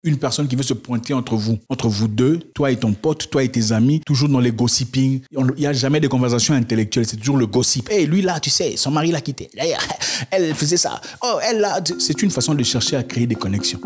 Une personne qui veut se pointer entre vous deux, toi et ton pote, toi et tes amis, toujours dans les gossiping. Il n'y a jamais de conversation intellectuelle, c'est toujours le gossip. Hey, lui là, tu sais, son mari l'a quitté. Elle faisait ça. Oh, elle là. C'est une façon de chercher à créer des connexions.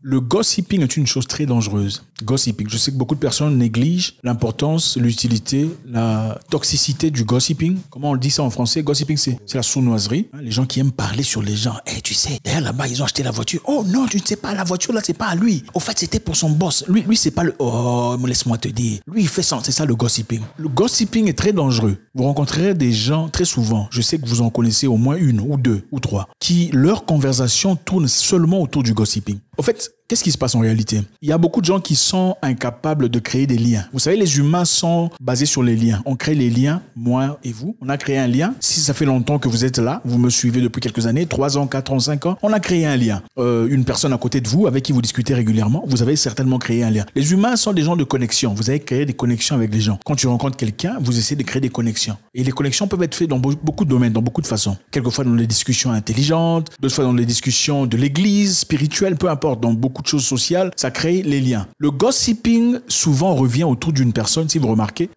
Le gossiping est une chose très dangereuse. Gossiping. Je sais que beaucoup de personnes négligent l'importance, l'utilité, la toxicité du gossiping. Comment on dit ça en français? Gossiping, c'est la sournoiserie. Les gens qui aiment parler sur les gens. Hey, tu sais, derrière là-bas, ils ont acheté la voiture. Oh non, tu ne sais pas, la voiture là, c'est pas à lui. Au fait, c'était pour son boss. Lui, c'est pas le... Oh, laisse-moi te dire. Lui, il fait ça. C'est ça le gossiping. Le gossiping est très dangereux. Vous rencontrerez des gens très souvent, je sais que vous en connaissez au moins une ou deux ou trois, qui, leur conversation tourne seulement autour du gossiping. Au fait, qu'est-ce qui se passe en réalité? Il y a beaucoup de gens qui sont incapables de créer des liens. Vous savez, les humains sont basés sur les liens. On crée les liens, moi et vous. On a créé un lien. Si ça fait longtemps que vous êtes là, vous me suivez depuis quelques années, 3 ans, 4 ans, 5 ans, on a créé un lien. Une personne à côté de vous, avec qui vous discutez régulièrement, vous avez certainement créé un lien. Les humains sont des gens de connexion. Vous avez créé des connexions avec les gens. Quand tu rencontres quelqu'un, vous essayez de créer des connexions. Et les connexions peuvent être faites dans beaucoup de domaines, dans beaucoup de façons. Quelquefois dans les discussions intelligentes, d'autres fois dans les discussions de l'église, spirituelles, peu importe, dans beaucoup de choses sociales, ça crée les liens. Le gossiping souvent revient autour d'une personne, si vous remarquez,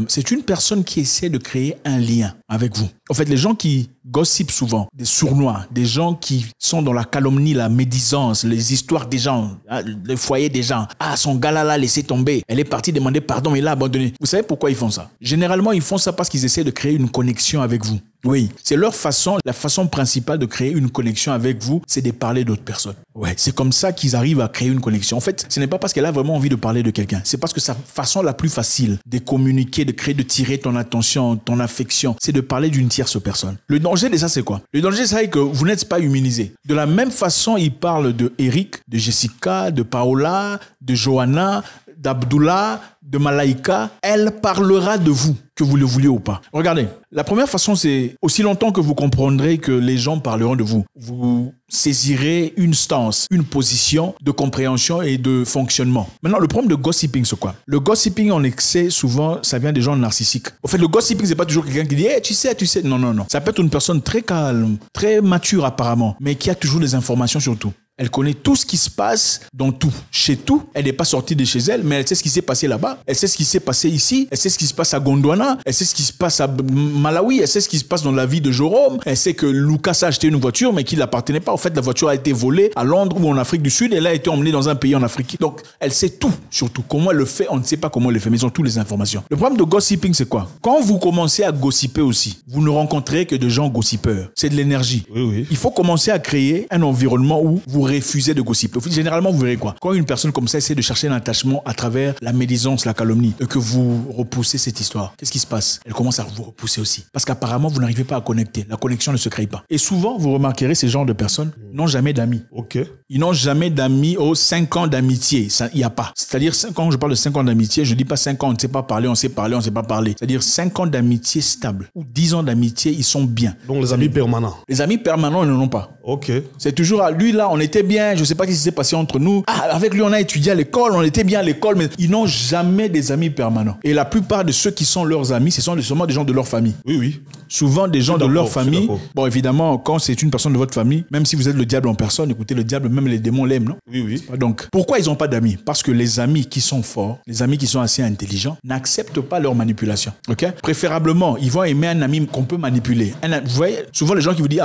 c'est une personne qui essaie de créer un lien avec vous. En fait, les gens qui gossipent souvent, des sournois, des gens qui sont dans la calomnie, la médisance, les histoires des gens, le foyer des gens. Ah, son gars là, laissé tomber. Elle est partie demander pardon, mais il l'a abandonné. Vous savez pourquoi ils font ça? Généralement, ils font ça parce qu'ils essaient de créer une connexion avec vous. Oui, c'est leur façon, la façon principale de créer une connexion avec vous, c'est de parler d'autres personnes. Ouais, c'est comme ça qu'ils arrivent à créer une connexion. En fait, ce n'est pas parce qu'elle a vraiment envie de parler de quelqu'un, c'est parce que sa façon la plus facile de communiquer, de créer, de tirer ton attention, ton affection, c'est de parler d'une tierce personne. Le danger de ça, c'est quoi? Le danger, c'est que vous n'êtes pas immunisé. De la même façon, il parle de Eric, de Jessica, de Paola, de Johanna, d'Abdullah, de Malaika, elle parlera de vous, que vous le vouliez ou pas. Regardez, la première façon, c'est aussi longtemps que vous comprendrez que les gens parleront de vous. Vous saisirez une stance, une position de compréhension et de fonctionnement. Maintenant, le problème de gossiping, c'est quoi? Le gossiping en excès, souvent, ça vient des gens narcissiques. En fait, le gossiping, c'est pas toujours quelqu'un qui dit hey, tu sais. Non, non, non. Ça peut être une personne très calme, très mature apparemment, mais qui a toujours des informations sur tout. Elle connaît tout ce qui se passe dans tout. Chez tout, elle n'est pas sortie de chez elle, mais elle sait ce qui s'est passé là-bas. Elle sait ce qui s'est passé ici. Elle sait ce qui se passe à Gondwana. Elle sait ce qui se passe à Malawi. Elle sait ce qui se passe dans la vie de Jérôme. Elle sait que Lucas a acheté une voiture, mais qui ne l'appartenait pas. En fait, la voiture a été volée à Londres ou en Afrique du Sud. Elle a été emmenée dans un pays en Afrique. Donc, elle sait tout, surtout. Comment elle le fait, on ne sait pas comment elle le fait, mais ils ont toutes les informations. Le problème de gossiping, c'est quoi? Quand vous commencez à gossiper aussi, vous ne rencontrez que de gens gossipeurs. C'est de l'énergie. Oui, oui. Il faut commencer à créer un environnement où vous refusez de gossiper. Généralement, vous verrez quoi? Quand une personne comme ça essaie de chercher un attachement à travers la médisance, la calomnie, et que vous repoussez cette histoire, qu'est-ce qui se passe? Elle commence à vous repousser aussi. Parce qu'apparemment, vous n'arrivez pas à connecter. La connexion ne se crée pas. Et souvent, vous remarquerez, ces genres de personnes n'ont jamais d'amis. Ok. Ils n'ont jamais d'amis aux 5 ans d'amitié. Il n'y a pas. C'est-à-dire, quand je parle de 5 ans d'amitié, je ne dis pas 5 ans, on ne sait pas parler, on sait parler, on ne sait pas parler. C'est-à-dire 5 ans d'amitié stable ou 10 ans d'amitié, ils sont bien. Donc les amis permanents. Les amis permanents, ils n'en ont pas. Ok. C'est toujours à lui, là, on était bien, je ne sais pas ce qui s'est passé entre nous. Ah, avec lui, on a étudié à l'école, on était bien à l'école, mais ils n'ont jamais des amis permanents. Et la plupart de ceux qui sont leurs amis, ce sont seulement des gens de leur famille. Oui, oui. Souvent des gens de leur famille. Bon, évidemment, quand c'est une personne de votre famille, même si vous êtes le diable en personne, écoutez, le diable, même les démons l'aiment, non? Oui, oui. Donc, pourquoi ils n'ont pas d'amis? Parce que les amis qui sont forts, les amis qui sont assez intelligents, n'acceptent pas leur manipulation. Ok? Préférablement, ils vont aimer un ami qu'on peut manipuler. Vous voyez, souvent les gens qui vous disent,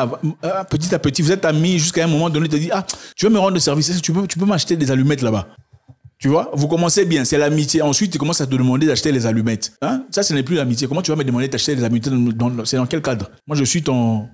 petit à petit, vous êtes amis jusqu'à un moment donné, ils te disent, tu veux me rendre service, tu peux m'acheter des allumettes là-bas. Tu vois, vous commencez bien, c'est l'amitié. Ensuite, tu commences à te demander d'acheter les allumettes. Hein? Ça, ce n'est plus l'amitié. Comment tu vas me demander d'acheter les allumettes? C'est dans quel cadre? Moi, je suis ton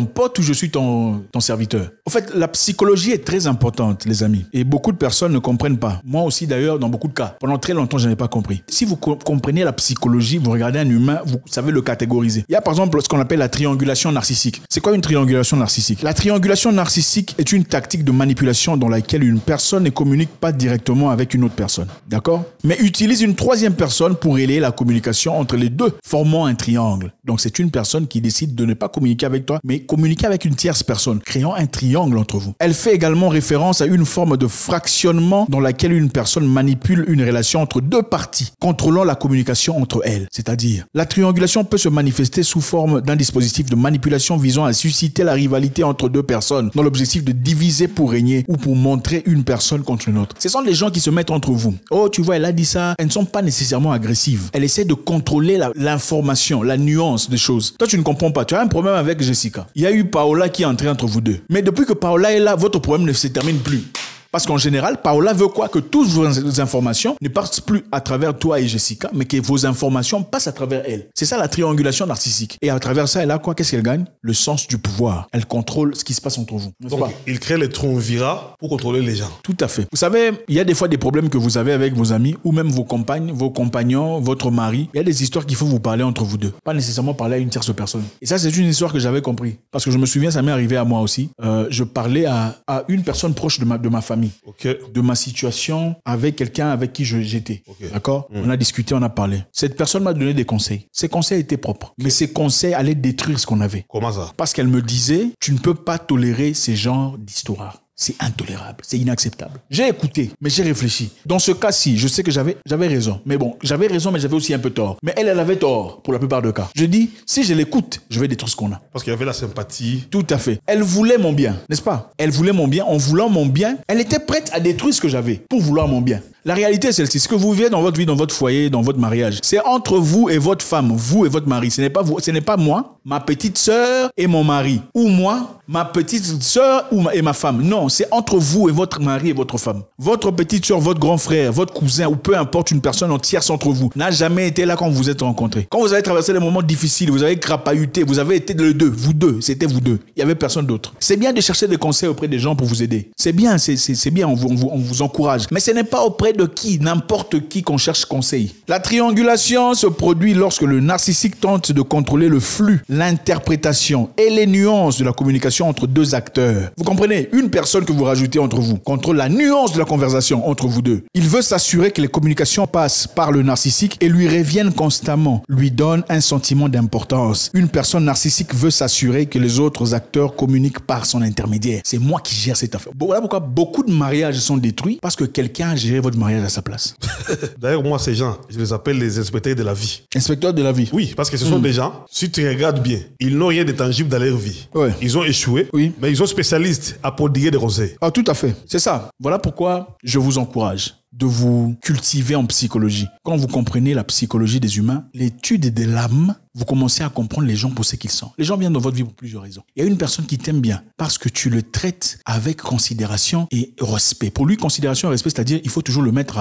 pote ou je suis ton serviteur? En fait, la psychologie est très importante, les amis. Et beaucoup de personnes ne comprennent pas. Moi aussi, d'ailleurs, dans beaucoup de cas. Pendant très longtemps, je n'ai pas compris. Si vous comprenez la psychologie, vous regardez un humain, vous savez le catégoriser. Il y a par exemple ce qu'on appelle la triangulation narcissique. C'est quoi une triangulation narcissique? La triangulation narcissique est une tactique de manipulation dans laquelle une personne ne communique pas directement avec une autre personne. D'accord? Mais utilise une troisième personne pour relayer la communication entre les deux, formant un triangle. Donc, c'est une personne qui décide de ne pas communiquer avec toi toi, mais communiquer avec une tierce personne, créant un triangle entre vous. Elle fait également référence à une forme de fractionnement dans laquelle une personne manipule une relation entre deux parties, contrôlant la communication entre elles. C'est-à-dire, la triangulation peut se manifester sous forme d'un dispositif de manipulation visant à susciter la rivalité entre deux personnes, dans l'objectif de diviser pour régner ou pour montrer une personne contre une autre. Ce sont les gens qui se mettent entre vous. Oh, tu vois, elle a dit ça. Elles ne sont pas nécessairement agressives. Elle essaie de contrôler l'information, la nuance des choses. Toi, tu ne comprends pas. Tu as un problème avec Jessica. Il y a eu Paola qui est entrée entre vous deux. Mais depuis que Paola est là, votre problème ne se termine plus. Parce qu'en général, Paola veut quoi? Que toutes vos informations ne passent plus à travers toi et Jessica, mais que vos informations passent à travers elle. C'est ça la triangulation narcissique. Et à travers ça, elle a quoi? Qu'est-ce qu'elle gagne? Le sens du pouvoir. Elle contrôle ce qui se passe entre vous. Donc, il crée les triumvirats pour contrôler les gens. Tout à fait. Vous savez, il y a des fois des problèmes que vous avez avec vos amis ou même vos compagnes, vos compagnons, votre mari. Il y a des histoires qu'il faut vous parler entre vous deux. Pas nécessairement parler à une tierce personne. Et ça, c'est une histoire que j'avais compris. Parce que je me souviens, ça m'est arrivé à moi aussi. Je parlais à une personne proche de ma famille. Okay. De ma situation avec quelqu'un avec qui j'étais. Okay. D'accord? On a discuté, on a parlé. Cette personne m'a donné des conseils. Ces conseils étaient propres. Mais ces conseils allaient détruire ce qu'on avait. Comment ça? Parce qu'elle me disait, tu ne peux pas tolérer ces genres d'histoires. C'est intolérable, c'est inacceptable. J'ai écouté, mais j'ai réfléchi. Dans ce cas-ci, je sais que j'avais raison. Mais bon, j'avais raison, mais j'avais aussi un peu tort. Mais elle avait tort pour la plupart des cas. Je dis, si je l'écoute, je vais détruire ce qu'on a. Parce qu'il y avait la sympathie. Tout à fait. Elle voulait mon bien, n'est-ce pas? Elle voulait mon bien. En voulant mon bien, elle était prête à détruire ce que j'avais pour vouloir mon bien. La réalité est celle-ci. Ce que vous vivez dans votre vie, dans votre foyer, dans votre mariage, c'est entre vous et votre femme, vous et votre mari. Ce n'est pas vous, ce n'est pas moi, ma petite sœur et mon mari. Ou moi, ma petite sœur et ma femme. Non, c'est entre vous et votre mari et votre femme. Votre petite sœur, votre grand frère, votre cousin ou peu importe une personne entière entre vous n'a jamais été là quand vous vous êtes rencontrés. Quand vous avez traversé des moments difficiles, vous avez crapahuté, vous avez été les deux, vous deux, c'était vous deux. Il n'y avait personne d'autre. C'est bien de chercher des conseils auprès des gens pour vous aider. C'est bien, c'est bien, on vous encourage. Mais ce n'est pas auprès de qui, n'importe qui qu'on cherche conseil. La triangulation se produit lorsque le narcissique tente de contrôler le flux, l'interprétation et les nuances de la communication entre deux acteurs. Vous comprenez? Une personne que vous rajoutez entre vous contrôle la nuance de la conversation entre vous deux. Il veut s'assurer que les communications passent par le narcissique et lui reviennent constamment, lui donne un sentiment d'importance. Une personne narcissique veut s'assurer que les autres acteurs communiquent par son intermédiaire. C'est moi qui gère cette affaire. Voilà pourquoi beaucoup de mariages sont détruits, parce que quelqu'un a géré votre mariage à sa place. D'ailleurs, moi, ces gens, je les appelle les inspecteurs de la vie. Inspecteurs de la vie? Oui, parce que ce sont des gens, si tu regardes bien, ils n'ont rien de tangible dans leur vie. Ouais. Ils ont échoué, oui, mais ils sont spécialistes à prodiguer des conseils. Ah, tout à fait. C'est ça. Voilà pourquoi je vous encourage de vous cultiver en psychologie. Quand vous comprenez la psychologie des humains, l'étude de l'âme, vous commencez à comprendre les gens pour ce qu'ils sont. Les gens viennent dans votre vie pour plusieurs raisons. Il y a une personne qui t'aime bien parce que tu le traites avec considération et respect. Pour lui, considération et respect, c'est-à-dire il faut toujours le mettre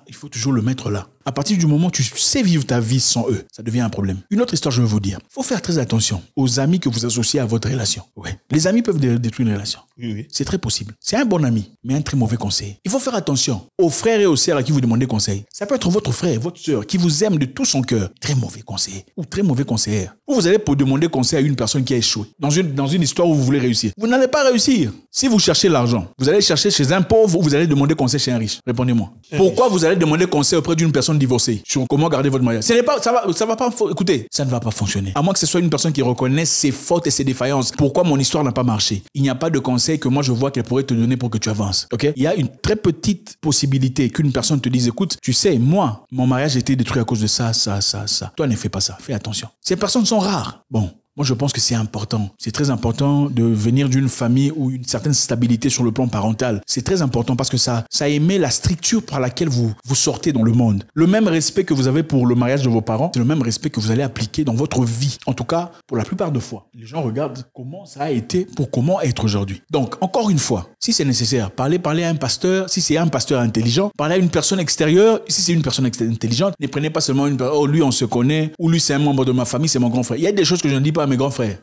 il faut toujours le mettre là. À partir du moment où tu sais vivre ta vie sans eux, ça devient un problème. Une autre histoire, je veux vous dire. Il faut faire très attention aux amis que vous associez à votre relation. Ouais. Les amis peuvent détruire une relation. Oui, oui. C'est très possible. C'est un bon ami, mais un très mauvais conseiller. Il faut faire attention aux frères et aux sœurs à qui vous demandez conseil. Ça peut être votre frère, votre sœur, qui vous aime de tout son cœur. Très mauvais conseiller ou très mauvais conseiller. Ou vous allez pour demander conseil à une personne qui a échoué dans une histoire où vous voulez réussir. Vous n'allez pas réussir. Si vous cherchez l'argent, vous allez chercher chez un pauvre ou vous allez demander conseil chez un riche. Répondez-moi. Pourquoi vous allez demander conseil auprès d'une personne divorcée sur comment garder votre mariage? Ça va pas, écoutez, ça ne va pas fonctionner. À moins que ce soit une personne qui reconnaisse ses fautes et ses défaillances. Pourquoi mon histoire n'a pas marché? Il n'y a pas de conseil que moi je vois qu'elle pourrait te donner pour que tu avances. Ok? Il y a une très petite possibilité qu'une personne te dise, écoute, tu sais, moi, mon mariage a été détruit à cause de ça. Toi, ne fais pas ça. Fais attention. Ces personnes sont rares. Bon. Moi, je pense que c'est important. C'est très important de venir d'une famille où une certaine stabilité sur le plan parental. C'est très important parce que ça émet la structure par laquelle vous sortez dans le monde. Le même respect que vous avez pour le mariage de vos parents, c'est le même respect que vous allez appliquer dans votre vie. En tout cas, pour la plupart de fois. Les gens regardent comment ça a été pour comment être aujourd'hui. Donc, encore une fois, si c'est nécessaire, parlez à un pasteur. Si c'est un pasteur intelligent, parlez à une personne extérieure. Si c'est une personne intelligente, ne prenez pas seulement une personne, oh, lui, on se connaît, ou lui, c'est un membre de ma famille, c'est mon grand frère. Il y a des choses que je ne dis pas à mes grands frères.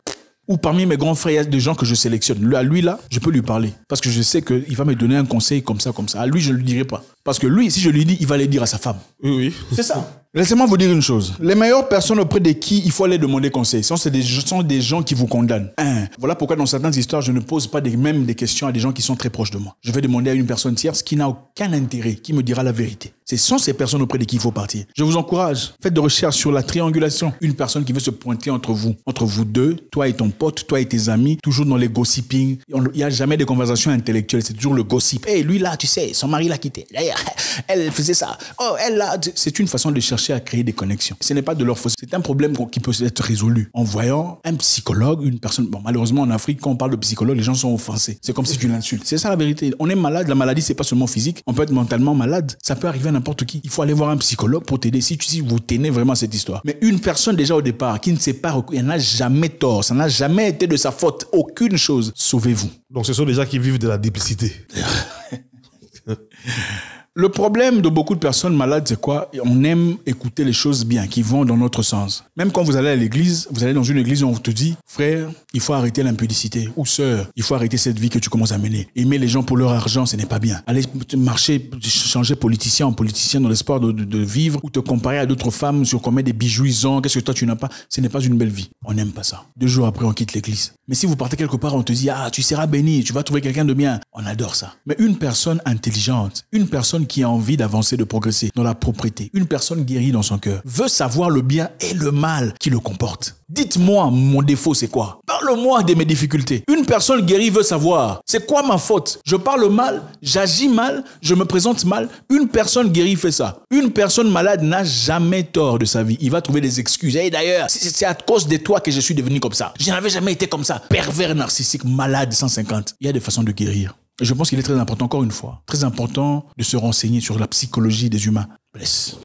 Ou parmi mes grands frères, il y a des gens que je sélectionne. Lui, là, je peux lui parler. Parce que je sais qu'il va me donner un conseil comme ça. À lui, je ne le dirai pas. Parce que lui, si je lui dis, il va le dire à sa femme. Oui, oui. C'est ça. Laissez-moi vous dire une chose. Les meilleures personnes auprès de qui il faut aller demander conseil, ce sont des gens qui vous condamnent. Voilà pourquoi dans certaines histoires, je ne pose pas même des questions à des gens qui sont très proches de moi. Je vais demander à une personne tierce qui n'a aucun intérêt, qui me dira la vérité. Ce sont ces personnes auprès de qui il faut partir. Je vous encourage. Faites des recherches sur la triangulation. Une personne qui veut se pointer entre vous deux, toi et ton pote, toi et tes amis, toujours dans les gossiping. Il n'y a jamais de conversation intellectuelle. C'est toujours le gossip. Hey, lui là, tu sais, son mari l'a quitté. D'ailleurs, elle faisait ça. Oh, elle là. C'est une façon de chercher à créer des connexions. Ce n'est pas de leur faute. C'est un problème qui peut être résolu en voyant un psychologue, une personne. Bon, malheureusement, en Afrique, quand on parle de psychologue, les gens sont offensés. C'est comme si tu l'insultes. C'est ça la vérité. On est malade. La maladie, c'est pas seulement physique. On peut être mentalement malade. Ça peut arriver à n'importe qui. Il faut aller voir un psychologue pour t'aider si vous tenez vraiment à cette histoire. Mais une personne déjà au départ qui ne sait pas, elle n'a jamais tort. Ça n'a jamais été de sa faute. Aucune chose. Sauvez-vous. Donc ce sont des gens qui vivent de la duplicité. Le problème de beaucoup de personnes malades, c'est quoi? On aime écouter les choses bien, qui vont dans notre sens. Même quand vous allez à l'église, vous allez dans une église où on te dit, frère, il faut arrêter l'impudicité. Ou sœur, il faut arrêter cette vie que tu commences à mener. Aimer les gens pour leur argent, ce n'est pas bien. Aller marcher, changer politicien en politicien dans l'espoir de vivre, ou te comparer à d'autres femmes sur combien des bijoux ils ont, qu'est-ce que toi tu n'as pas, ce n'est pas une belle vie. On n'aime pas ça. 2 jours après, on quitte l'église. Mais si vous partez quelque part, on te dit, tu seras béni, tu vas trouver quelqu'un de bien. On adore ça. Mais une personne intelligente, une personne qui a envie d'avancer, de progresser dans la propreté, une personne guérie dans son cœur, veut savoir le bien et le mal qui le comporte. Dites-moi, mon défaut, c'est quoi? Parle-moi de mes difficultés. Une personne guérie veut savoir, c'est quoi ma faute? Je parle mal, j'agis mal, je me présente mal. Une personne guérie fait ça. Une personne malade n'a jamais tort de sa vie. Il va trouver des excuses. Et d'ailleurs, c'est à cause de toi que je suis devenu comme ça. Je n'avais jamais été comme ça. Pervers, narcissique, malade, 150. Il y a des façons de guérir. Et je pense qu'il est très important, encore une fois, très important de se renseigner sur la psychologie des humains. Bless.